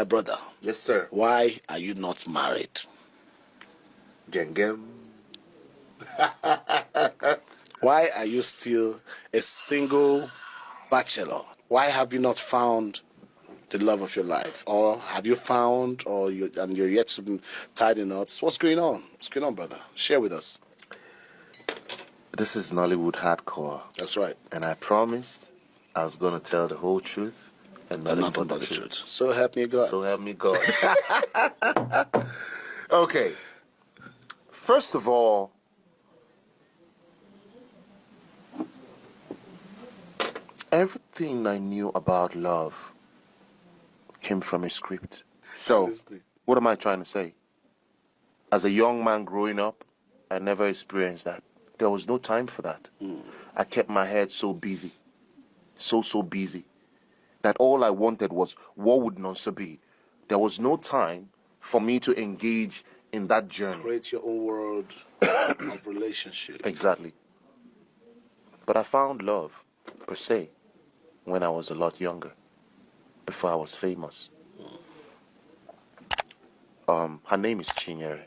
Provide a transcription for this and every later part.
My brother. Yes, sir. Why are you not married? Gengem. Why are you still a single bachelor? Why have you not found the love of your life? Or have you found, and you're yet to be tied in knots? What's going on? What's going on, brother? Share with us. This is Nollywood Hardcore. That's right. And I promised I was going to tell the whole truth and Nothing but the truth. So help me God. So help me God. Okay. First of all, everything I knew about love came from a script. So, Honestly. what am I trying to say? As a young man growing up, I never experienced that. There was no time for that. I kept my head so busy, so busy, that all I wanted was, what would Nonso be? There was no time for me to engage in that journey. Create your own world of relationship. Exactly. But I found love, per se, when I was a lot younger, before I was famous. Her name is Chinyere.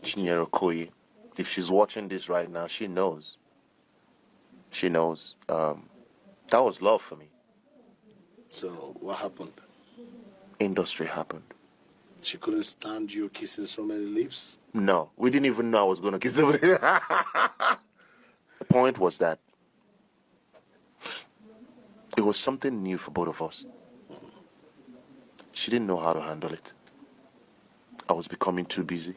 Chinyere Okoye. If she's watching this right now, she knows. She knows. That was love for me. So what happened? Industry happened. She couldn't stand you kissing so many lips? No, we didn't even know I was going to kiss somebody. The point was that it was something new for both of us. She didn't know how to handle it. I was becoming too busy,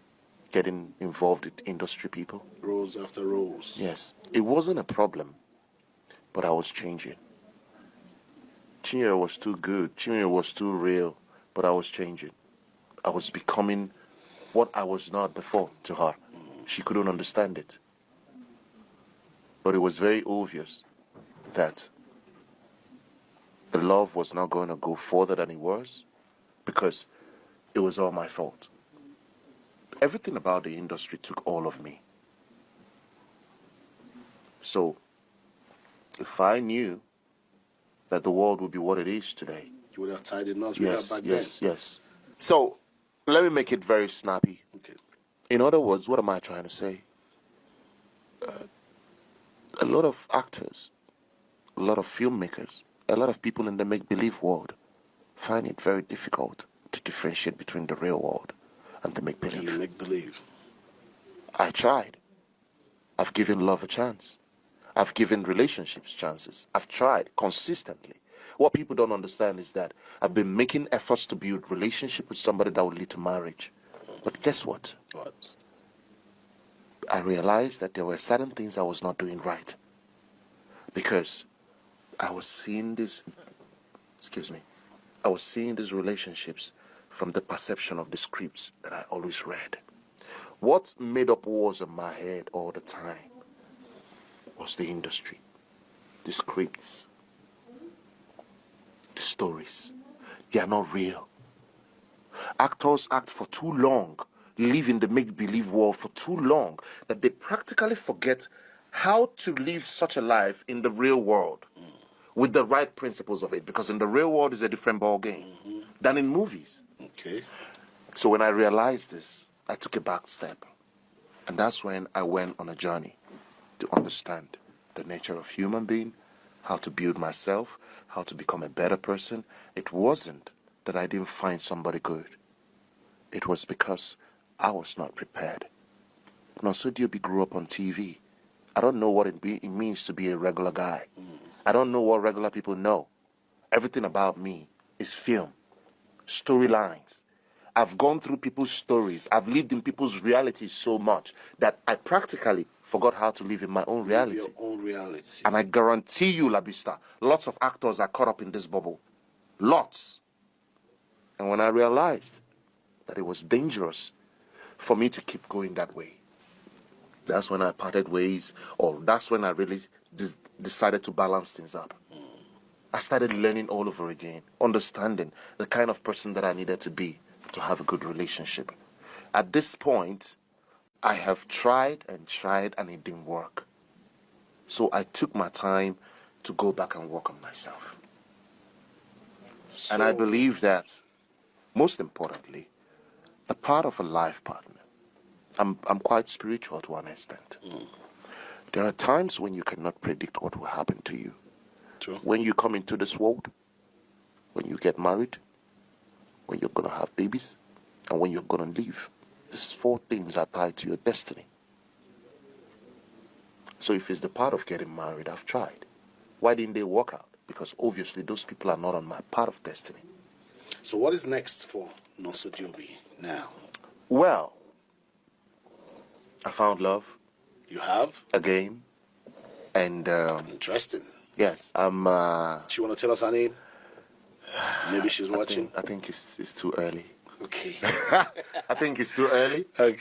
getting involved with industry people. Roles after roles. Yes, it wasn't a problem, but I was changing. Chinyere was too good. Chinyere was too real, but I was changing. I was becoming what I was not before to her. She couldn't understand it. But it was very obvious that the love was not going to go further than it was because it was all my fault. Everything about the industry took all of me. So, if I knew that the world would be what it is today, you would have tied it knots with her back then. Yes. So, let me make it very snappy. Okay. In other words, what am I trying to say? A lot of actors, a lot of filmmakers, a lot of people in the make-believe world find it very difficult to differentiate between the real world and the make-believe. The make-believe. I tried. I've given love a chance. I've given relationships chances. I've tried consistently. What people don't understand is that I've been making efforts to build relationship with somebody that would lead to marriage. But guess what? What? I realized that there were certain things I was not doing right. Because I was seeing these relationships from the perception of the scripts that I always read. What made up wars in my head all the time was the industry, the scripts, the stories. They are not real. Actors act for too long, live in the make-believe world for too long, that they practically forget how to live such a life in the real world with the right principles of it, because in the real world is a different ball game than in movies. Okay. So when I realized this, I took a back step. And that's when I went on a journey to understand the nature of human being, how to build myself, how to become a better person. It wasn't that I didn't find somebody good. It was because I was not prepared. Nonso Diobi grew up on TV. I don't know what it means to be a regular guy. I don't know what regular people know. Everything about me is film, storylines. I've gone through people's stories. I've lived in people's realities so much that I practically forgot how to live in my own reality. Your own reality. And I guarantee you, Labista, lots of actors are caught up in this bubble. Lots. And when I realized that it was dangerous for me to keep going that way, that's when I parted ways, or that's when I really decided to balance things up. I started learning all over again, understanding the kind of person that I needed to be to have a good relationship. At this point, I have tried and it didn't work. So I took my time to go back and work on myself. And I believe that most importantly, the part of a life partner. I'm quite spiritual to an extent. There are times when you cannot predict what will happen to you. True. When you come into this world, when you get married, when you're going to have babies, and when you're going to leave. These 4 things are tied to your destiny. So if it's the part of getting married, I've tried. Why didn't they work out? Because obviously those people are not on my part of destiny. So what is next for Nonso Joby now? Well, I found love You have? again, and Interesting. yes, I'm. She want to tell us her name? Maybe she's watching. I think it's too early. Okay. I think it's too early. Okay.